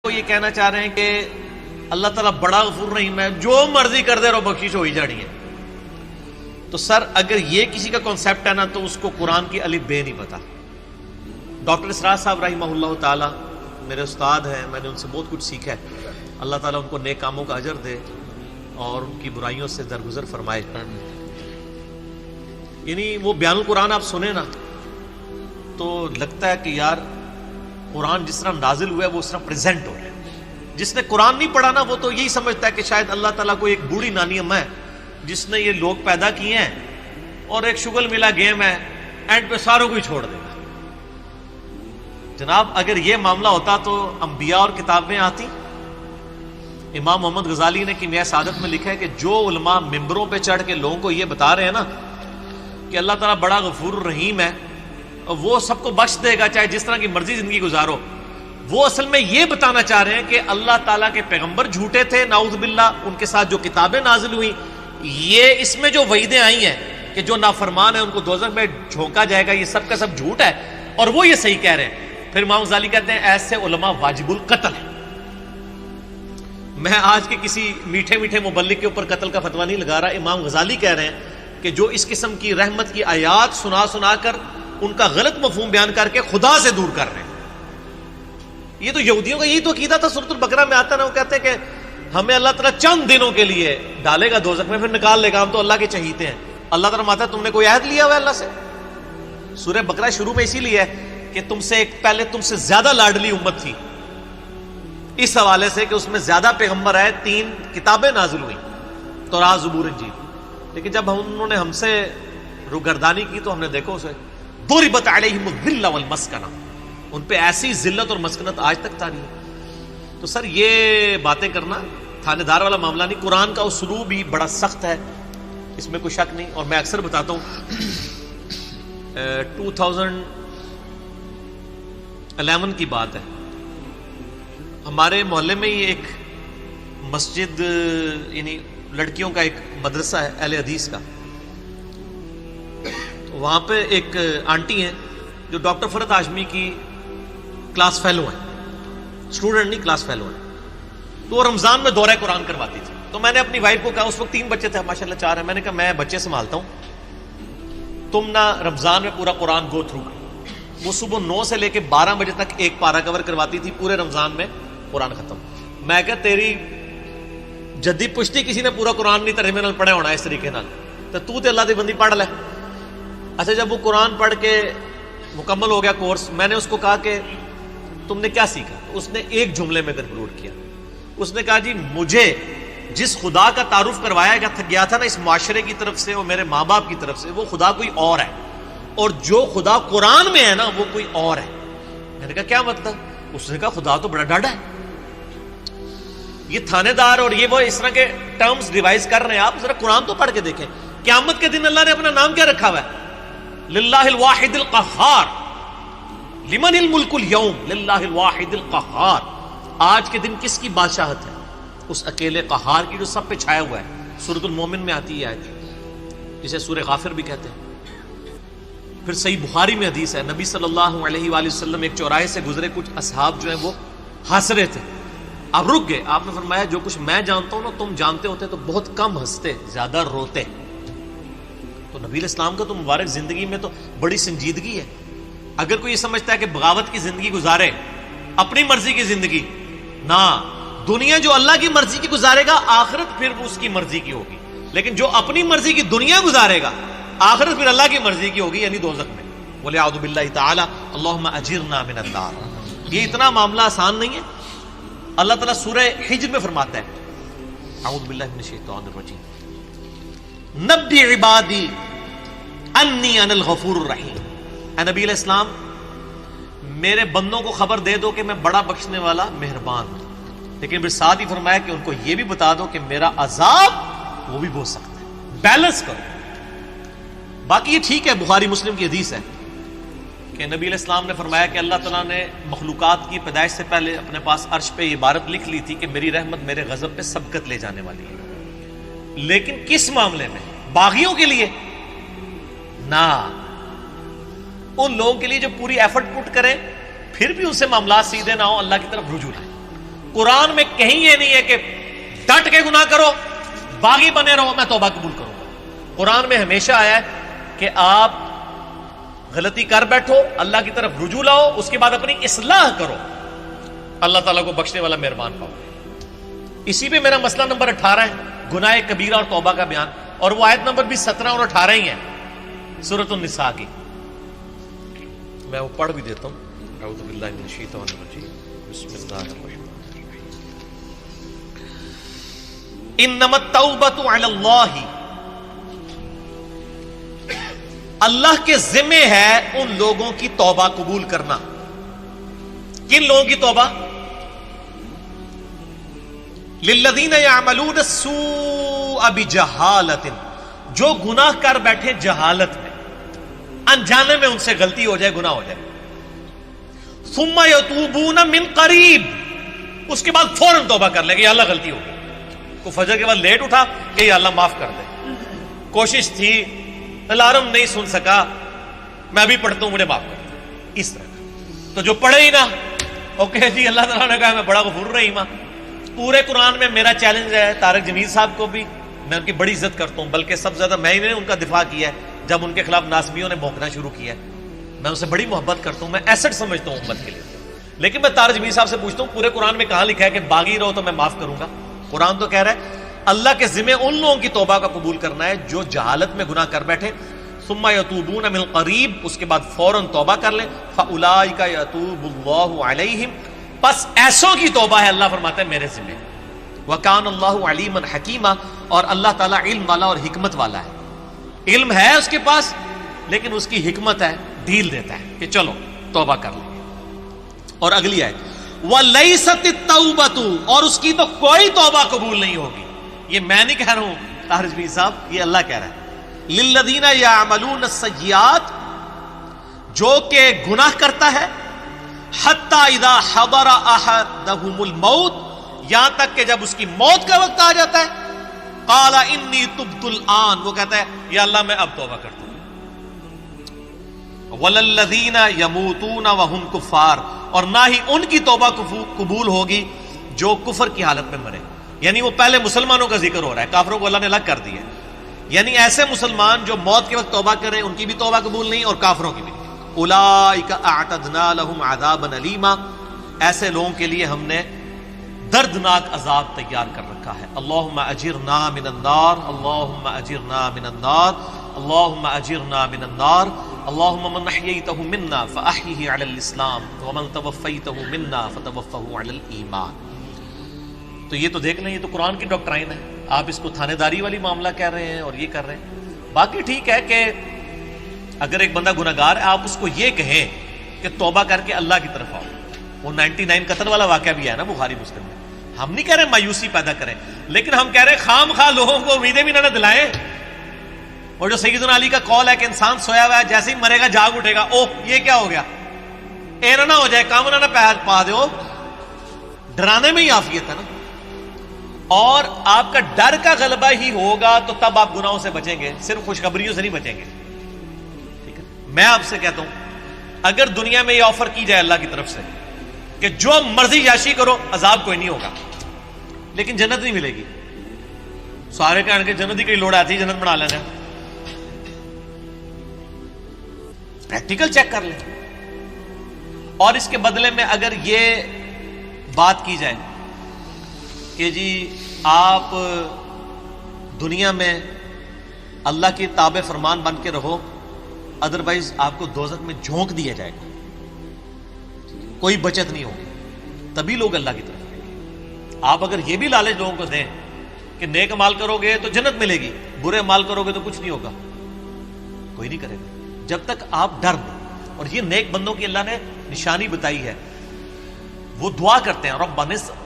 وہ یہ کہنا چاہ رہے ہیں کہ اللہ تعالیٰ بڑا غفور رحیم ہے، جو مرضی کر دے رہو بخشش ہو ہی جانی ہے. تو سر اگر یہ کسی کا کانسیپٹ ہے نا تو اس کو قرآن کی الف بے نہیں پتا. ڈاکٹر اسرار صاحب رحمہ اللہ تعالیٰ میرے استاد ہیں، میں نے ان سے بہت کچھ سیکھا ہے. اللہ تعالیٰ ان کو نیک کاموں کا اجر دے اور ان کی برائیوں سے درگزر فرمائے. یعنی وہ بیان القرآن آپ سنیں نا تو لگتا ہے کہ یار قرآن جس طرح نازل ہوا ہے وہ اس طرح پریزنٹ ہو رہا ہے. جس نے قرآن نہیں پڑھا نا وہ تو یہی سمجھتا ہے کہ شاید اللہ تعالیٰ کو ایک بوڑھی نانی اماں ہے جس نے یہ لوگ پیدا کیے ہیں اور ایک شغل ملا گیم ہے، اینڈ پہ ساروں کو ہی چھوڑ دے گا. جناب اگر یہ معاملہ ہوتا تو انبیاء اور کتابیں آتی. امام محمد غزالی نے کیمیائے سعادت میں لکھا ہے کہ جو علماء ممبروں پہ چڑھ کے لوگوں کو یہ بتا رہے ہیں نا کہ اللہ تعالیٰ بڑا غفور الرحیم ہے اور وہ سب کو بخش دے گا چاہے جس طرح کی مرضی زندگی گزارو، وہ اصل میں یہ بتانا چاہ رہے ہیں کہ اللہ تعالیٰ کے پیغمبر جھوٹے تھے نعوذ باللہ، ان کے ساتھ جو کتابیں نازل ہوئیں، یہ اس میں جو وعیدیں آئی ہیں کہ جو نافرمان ہیں ان کو دوزخ میں جھونکا جائے گا، یہ سب کا سب جھوٹ ہے اور وہ یہ صحیح کہہ رہے ہیں. پھر امام غزالی کہتے ہیں ایسے علماء واجب القتل ہیں. میں آج کے کسی میٹھے میٹھے مبلغ کے اوپر قتل کا فتویٰ نہیں لگا رہا. امام غزالی کہہ رہے ہیں کہ جو اس قسم کی رحمت کی آیات سنا سنا کر ان کا غلط مفہوم بیان کر کے خدا سے دور کر رہے ہیں. یہ تو یہودیوں کا یہی تو عقیدہ تھا. سورۃ البقرہ میں آتا نا، وہ کہتے ہیں کہ ہمیں اللہ تعالیٰ چند دنوں کے لیے ڈالے گا دوزخ میں پھر نکال لے گا، ہم تو اللہ کے چہیتے ہیں. اللہ تعالیٰ ماتا تم نے کوئی عہد لیا ہوا ہے اللہ سے؟ سورہ بقرہ شروع میں اسی لیے ہے کہ تم سے ایک پہلے تم سے زیادہ لاڈلی امت تھی، اس حوالے سے کہ اس میں زیادہ پیغمبر آئے، 3 کتابیں نازل ہوئیں، تورات، زبور، انجیل. لیکن جب انہوں نے ہم سے روگردانی کی تو ہم نے دیکھو اسے ضربت علیہم الذلہ والمسکنہ، ان پہ ایسی ذلت اور مسکنت آج تک تاری ہے. تو سر یہ باتیں کرنا تھانے دار والا معاملہ نہیں. قرآن کا اسلوب بھی بڑا سخت ہے، اس میں کوئی شک نہیں. اور میں اکثر بتاتا ہوں 2011 کی بات ہے، ہمارے محلے میں ہی ایک مسجد، یعنی لڑکیوں کا ایک مدرسہ ہے اہل حدیث کا. وہاں پہ ایک آنٹی ہیں جو ڈاکٹر فرحت ہاشمی کی کلاس فیلو ہیں، اسٹوڈنٹ نہیں کلاس فیلو ہیں. تو وہ رمضان میں دورہ قرآن کرواتی تھی. تو میں نے اپنی وائف کو کہا، اس وقت 3 بچے تھے ماشاءاللہ 4 ہیں، میں نے کہا میں بچے سنبھالتا ہوں، تم نہ رمضان میں پورا قرآن گو تھرو کرو. وہ صبح 9 سے لے کے 12 بجے تک ایک پارہ کور کرواتی تھی، پورے رمضان میں قرآن ختم. میں کہا تیری جدی پشتی کسی نے پورا قرآن نہیں ترجمے نال پڑھا ہونا اس طریقے نال، تو تے اللہ دی بندی پڑھ لے. اچھا جب وہ قرآن پڑھ کے مکمل ہو گیا کورس، میں نے اس کو کہا کہ تم نے کیا سیکھا؟ تو اس نے ایک جملے میں کنکلوڈ کیا. اس نے کہا جی مجھے جس خدا کا تعارف کروایا گیا تھا نا اس معاشرے کی طرف سے اور میرے ماں باپ کی طرف سے، وہ خدا کوئی اور ہے، اور جو خدا قرآن میں ہے نا وہ کوئی اور ہے. میں نے کہا کیا مطلب؟ اس نے کہا خدا تو بڑا ڈاڈا ہے. یہ تھانے دار اور یہ وہ اس طرح کے ٹرمز ریوائز کر رہے ہیں. آپ ذرا قرآن تو پڑھ کے دیکھیں. قیامت کے دن اللہ نے اپنا نام کیا رکھا ہوا ہے؟ للہ الواحد القہار. لمن الملک اليوم للہ الواحد القہار. آج کے دن کس کی بادشاہت ہے؟ اس اکیلے قہار کی جو سب پہ چھایا ہوا ہے. سورۃ المومن میں آتی ہے آیت، جسے سورہ غافر بھی کہتے ہیں. پھر صحیح بخاری میں حدیث ہے، نبی صلی اللہ علیہ وآلہ وسلم ایک چوراہے سے گزرے، کچھ اصحاب جو ہیں وہ ہنس رہے تھے. آپ رک گئے. آپ نے فرمایا جو کچھ میں جانتا ہوں نا تم جانتے ہوتے تو بہت کم ہنستے، زیادہ روتے. تو نبی علیہ السلام کا تو مبارک زندگی میں تو بڑی سنجیدگی ہے. اگر کوئی یہ سمجھتا ہے کہ بغاوت کی زندگی گزارے، اپنی مرضی کی زندگی، نہ، دنیا جو اللہ کی مرضی کی گزارے گا آخرت پھر اس کی مرضی کی ہوگی. لیکن جو اپنی مرضی کی دنیا گزارے گا آخرت پھر اللہ کی مرضی کی ہوگی، یعنی دوزخ میں. وَلِعَوْذُ بِاللَّهِ تَعَالَى اللَّهُمَّ أَجِرْنَا مِنَ النَّارِ. یہ اتنا معاملہ آسان نہیں ہے. اللہ تعالیٰ سورہ حجر میں فرماتا ہے، اعوذ باللہ من الشیطان الرجیم، نبی عبادی انی انا الغفور الرحیم. اے نبی علیہ السلام میرے بندوں کو خبر دے دو کہ میں بڑا بخشنے والا مہربان ہوں. لیکن پھر ساتھ ہی فرمایا کہ ان کو یہ بھی بتا دو کہ میرا عذاب وہ بھی بہت سخت ہے. بیلنس کرو. باقی یہ ٹھیک ہے، بخاری مسلم کی حدیث ہے کہ نبی علیہ السلام نے فرمایا کہ اللہ تعالیٰ نے مخلوقات کی پیدائش سے پہلے اپنے پاس عرش پہ یہ عبارت لکھ لی تھی کہ میری رحمت میرے غضب پہ سبقت لے جانے والی ہے. لیکن کس معاملے میں؟ باغیوں کے لیے نہ، ان لوگوں کے لیے جو پوری ایفرٹ پٹ کریں پھر بھی ان سے معاملات سیدھے نہ ہو، اللہ کی طرف رجوع لائیں. قرآن میں کہیں یہ نہیں ہے کہ ڈٹ کے گناہ کرو، باغی بنے رہو، میں توبہ قبول کروں گا۔ قرآن میں ہمیشہ آیا ہے کہ آپ غلطی کر بیٹھو، اللہ کی طرف رجوع لاؤ، اس کے بعد اپنی اصلاح کرو، اللہ تعالیٰ کو بخشنے والا مہربان پاؤ۔ اسی پہ میرا مسئلہ نمبر 18 ہے، گناہ کبیرہ اور توبہ کا بیان، اور وہ آیت نمبر بھی 17 اور 18 ہی ہے سورۃ النساء کی۔ میں وہ پڑھ بھی دیتا ہوں۔ اعوذ باللہ من الشیطان الرجیم، بسم اللہ الرحمن الرحیم۔ انما التوبۃ علی اللہ، اللہ کے ذمہ ہے ان لوگوں کی توبہ قبول کرنا۔ کن لوگوں کی توبہ؟ للذین یعملون السوء بجہالۃ، جو گناہ کر بیٹھے جہالت میں، انجانے میں ان سے غلطی ہو جائے، گناہ ہو جائے، ثم یتوبون من قریب، اس کے بعد فوراً توبہ کر لے کہ یا اللہ غلطی ہو گئی، کو فجر کے بعد لیٹ اٹھا کہ یا اللہ معاف کر دے، کوشش تھی، الارم نہیں سن سکا، میں بھی پڑھتا ہوں مجھے معاف کر دے، اس طرح کا۔ تو جو پڑھے ہی نہ، اوکے جی اللہ تعالیٰ نے کہا میں بڑا غفور رحیم ہوں۔ پورے قرآن میں میرا چیلنج ہے، طارق جمیل صاحب کو بھی میں ان کی بڑی عزت کرتا ہوں، بلکہ سب سے زیادہ میں نے ان کا دفاع کیا ہے جب ان کے خلاف ناسبیوں نے بھونکنا شروع کیا ہے، میں ان سے بڑی محبت کرتا ہوں، میں ایسٹ سمجھتا ہوں امت کے لیے۔ لیکن میں طارق جمیل صاحب سے پوچھتا ہوں، پورے قرآن میں کہاں لکھا ہے کہ باغی رہو تو میں معاف کروں گا؟ قرآن تو کہہ رہا ہے اللہ کے ذمہ ان لوگوں کی توبہ کا قبول کرنا ہے جو جہالت میں گناہ کر بیٹھے، ثم یتوبون من قریب، اس کے بعد فوراً توبہ کر لیں، فاولئک یتوب اللہ علیہم، پس ایسوں کی توبہ ہے، اللہ فرماتا ہے میرے ذمہ۔ وکان اللہ علیما حکیما، اور اللہ تعالیٰ علم والا اور حکمت والا ہے، علم ہے اس کے پاس لیکن اس کی حکمت ہے، ڈھیل دیتا ہے کہ چلو توبہ کر لیں۔ اور اگلی آیت وَلَيْسَتِ التَّوْبَةُ، اور اس کی تو کوئی توبہ قبول نہیں ہوگی، یہ میں نہیں کہہ رہا ہوں طاہر جمیل صاحب، یہ اللہ کہہ رہا ہے، لِلَّذِينَ يَعْمَلُونَ السَّيِّئَاتِ، جو کہ گناہ کرتا ہے، حَتَّى إِذَا حَضَرَ أَحَدَهُمُ الْمَوْتُ، یہاں تک کہ جب اس کی موت کا وقت آ جاتا ہے، قَالَ إِنِّي تُبْتُ الْآن، وہ کہتا ہے یا اللہ میں اب توبہ کرتا ہوں۔ وَلَلَّذِينَ يَمُوتُونَ وَهُمْ كُفَّارٌ، اور نہ ہی ان کی توبہ قبول ہوگی جو کفر کی حالت میں مرے، یعنی وہ پہلے مسلمانوں کا ذکر ہو رہا ہے، کافروں کو اللہ نے الگ کر دیا ہے، یعنی ایسے مسلمان جو موت کے وقت توبہ کریں ان کی بھی توبہ قبول نہیں اور کافروں کی بھی۔ اولئک اعتدنا لهم عذابا الیما، ایسے لوگوں کے لیے ہم نے دردناک عذاب تیار کر رکھا ہے۔ اللہم اجرنا من النار، اللہم اجرنا من النار، اللہم اجرنا من النار، اللہم من احییتہ منا فاحیہ علی الاسلام ومن توفیتہ منا فتوفہ علی الایمان۔ تو یہ تو دیکھ لیں، یہ تو قرآن کی ڈاکٹرائن ہے، آپ اس کو تھانے داری والی معاملہ کہہ رہے ہیں اور یہ کر رہے ہیں۔ باقی ٹھیک ہے کہ اگر ایک بندہ گناہگار ہے آپ اس کو یہ کہیں کہ توبہ کر کے اللہ کی طرف آؤ، وہ 99 قتل والا واقعہ بھی ہے نا بخاری مسلم میں، ہم نہیں کہہ رہے مایوسی پیدا کریں، لیکن ہم کہہ رہے خام خواہ لوگوں کو امیدیں بھی نہ دلائیں۔ اور جو سیدنا علی کا قول ہے کہ انسان سویا ہوا ہے جیسے ہی مرے گا جاگ اٹھے گا، اوہ یہ کیا ہو گیا، اے نہ ہو جائے کام نہ پا دو، ڈرانے میں ہی عافیت ہے نا۔ اور آپ کا ڈر کا غلبہ ہی ہوگا تو تب آپ گناہوں سے بچیں گے، صرف خوشخبریوں سے نہیں بچیں گے، ٹھیک ہے۔ میں آپ سے کہتا ہوں اگر دنیا میں یہ آفر کی جائے اللہ کی طرف سے کہ جو مرضی یاشی کرو عذاب کوئی نہیں ہوگا لیکن جنت نہیں ملے گی، سارے کہنے کے جنت ہی کئی لوڑ آتی ہے جنت بنا لینا، پریکٹیکل چیک کر لیں۔ اور اس کے بدلے میں اگر یہ بات کی جائے کہ جی آپ دنیا میں اللہ کی تابع فرمان بن کے رہو، ادروائز آپ کو دوزخ میں جھونک دیا جائے گا، کوئی بچت نہیں ہوگی، تبھی لوگ اللہ کی طرف آئیں گے۔ آپ اگر یہ بھی لالچ لوگوں کو دیں کہ نیک مال کرو گے تو جنت ملے گی، برے مال کرو گے تو کچھ نہیں ہوگا، کوئی نہیں کرے گا جب تک آپ ڈر دیں۔ اور یہ نیک بندوں کی اللہ نے نشانی بتائی ہے، وہ دعا کرتے ہیں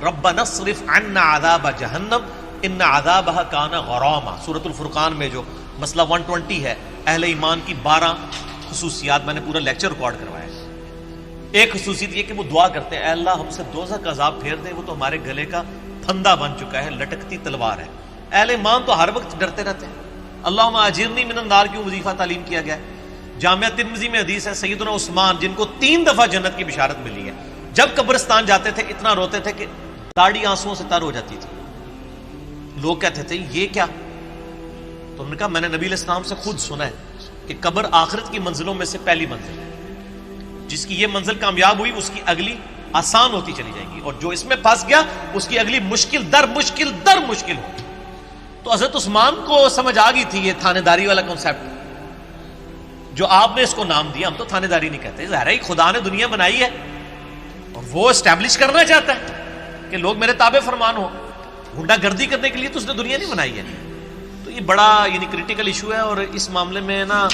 ربنا اصرف عنا عذاب جہنم ان عذابها کان غراما، سورۃ الفرقان میں جو مسئلہ 120 ہے، اہل ایمان کی 12 خصوصیات، میں نے پورا لیکچر ریکارڈ کروایا ہے۔ ایک خصوصیت یہ کہ وہ دعا کرتے ہیں اے اللہ ہم سے دوزخ کا عذاب پھیر دے، وہ تو ہمارے گلے کا پھندا بن چکا ہے، لٹکتی تلوار ہے۔ اہل ایمان تو ہر وقت ڈرتے رہتے ہیں۔ اللہم اجرنی من النار کیوں وظیفہ تعلیم کیا گیا ہے؟ جامعہ ترمذی میں حدیث ہے سیدنا عثمان جن کو 3 دفعہ جنت کی بشارت ملی ہے، جب قبرستان جاتے تھے اتنا روتے تھے کہ داڑھی آنسوؤں سے تر ہو جاتی تھی. لوگ کہتے تھے یہ کیا؟ تو انہوں نے کہا میں نے نبی علیہ السلام سے خود سنا ہے کہ قبر آخرت کی منزلوں میں سے پہلی منزل ہے. جس کی یہ منزل کامیاب ہوئی اس کی اگلی آسان ہوتی چلی جائے گی, اور جو اس میں پھنس گیا اس کی اگلی مشکل در مشکل ہوگی. تو حضرت عثمان کو سمجھ آ گئی تھی یہ تھانے داری والا کنسیپٹ جو آپ نے اس کو نام دیا. ہم تو تھانے داری نہیں کہتے, ظاہر ہے خدا نے دنیا بنائی ہے اور وہ اسٹیبلش کرنا چاہتا ہے کہ لوگ میرے تابع فرمان ہو. گنڈا گردی کرنے کے لیے تو اس نے دنیا نہیں بنائی ہے. تو یہ بڑا کریٹیکل ایشو ہے, اور اس معاملے میں نا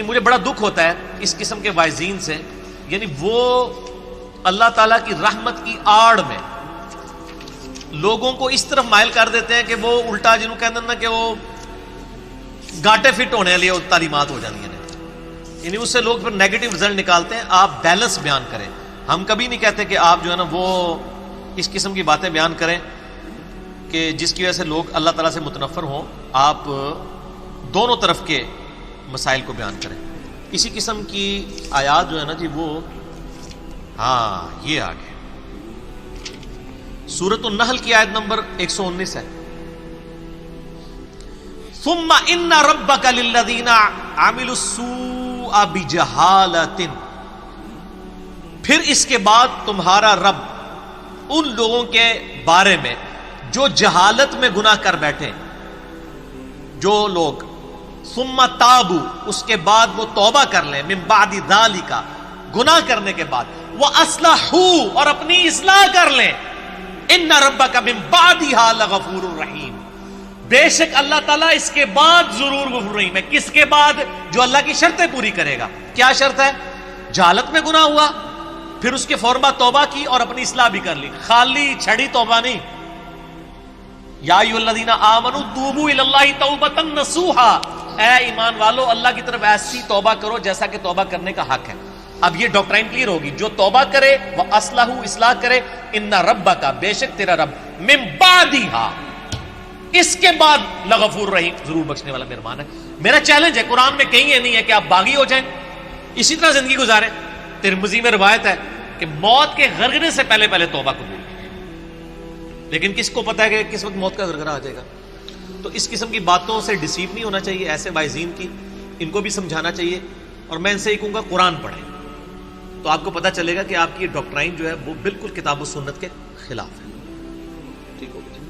مجھے بڑا دکھ ہوتا ہے اس قسم کے وائزین سے. وہ اللہ تعالیٰ کی رحمت کی آڑ میں لوگوں کو اس طرف مائل کر دیتے ہیں کہ وہ الٹا جنہوں کہتے ہیں نا کہ وہ گاٹے فٹ ہونے لیے تعلیمات ہو جاتی ہیں. اس سے لوگ پھر نیگیٹو رزلٹ نکالتے ہیں. آپ بیلنس بیان کریں. ہم کبھی نہیں کہتے کہ آپ جو ہے نا وہ اس قسم کی باتیں بیان کریں کہ جس کی وجہ سے لوگ اللہ تعالیٰ سے متنفر ہوں. آپ دونوں طرف کے مسائل کو بیان کریں. اسی قسم کی آیات جو ہے نا جی وہ یہ آگے سورۃ النحل کی آیت نمبر 119 ہے. ثم ان ربک للذین عملوا السوء بجہالۃ, پھر اس کے بعد تمہارا رب ان لوگوں کے بارے میں جو جہالت میں گناہ کر بیٹھے, جو لوگ ثم تابو اس کے بعد وہ توبہ کر لیں, من بعد ذالک گناہ کرنے کے بعد, واصلحوا اور اپنی اصلاح کر لیں, ان ربک من بعدھا لغفور الرحیم, بے شک اللہ تعالیٰ اس کے بعد ضرور غفور رحیم ہے. کس کے بعد؟ جو اللہ کی شرطیں پوری کرے گا. کیا شرط ہے؟ جہالت میں گناہ ہوا, پھر اس کے فوراً بعد توبہ کی اور اپنی اصلاح بھی کر لی. خالی چھڑی توبہ نہیں. یا ایھا الذین آمنوا توبوا الی اللہ توبۃ نصوحا, اے ایمان والو اللہ کی طرف ایسی توبہ کرو جیسا کہ توبہ کرنے کا حق ہے. اب یہ ڈاکٹرائن کلیئر ہوگی. جو توبہ کرے وہ اصلاح کرے, ان ربک بے شک تیرا رب, من بعدھا اس کے بعد لغفور رحیم ضرور بخشنے والا مہربان ہے. میرا چیلنج ہے, قرآن میں کہیں یہ نہیں ہے کہ آپ باغی ہو جائیں اسی طرح زندگی گزاریں. ترمذی میں روایت ہے کہ موت کے غرغرے سے پہلے توبہ قبول, لیکن کس کو پتا ہے کہ کس وقت موت کا غرغرہ آ جائے گا. تو اس قسم کی باتوں سے ڈیسیو نہیں ہونا چاہیے. ایسے وائزین کی ان کو بھی سمجھانا چاہیے, اور میں ان سے یہ کہوں گا قرآن پڑھیں تو آپ کو پتا چلے گا کہ آپ کی ڈاکٹرائن جو ہے وہ بالکل کتاب و سنت کے خلاف ہے. ٹھیک ہوگا.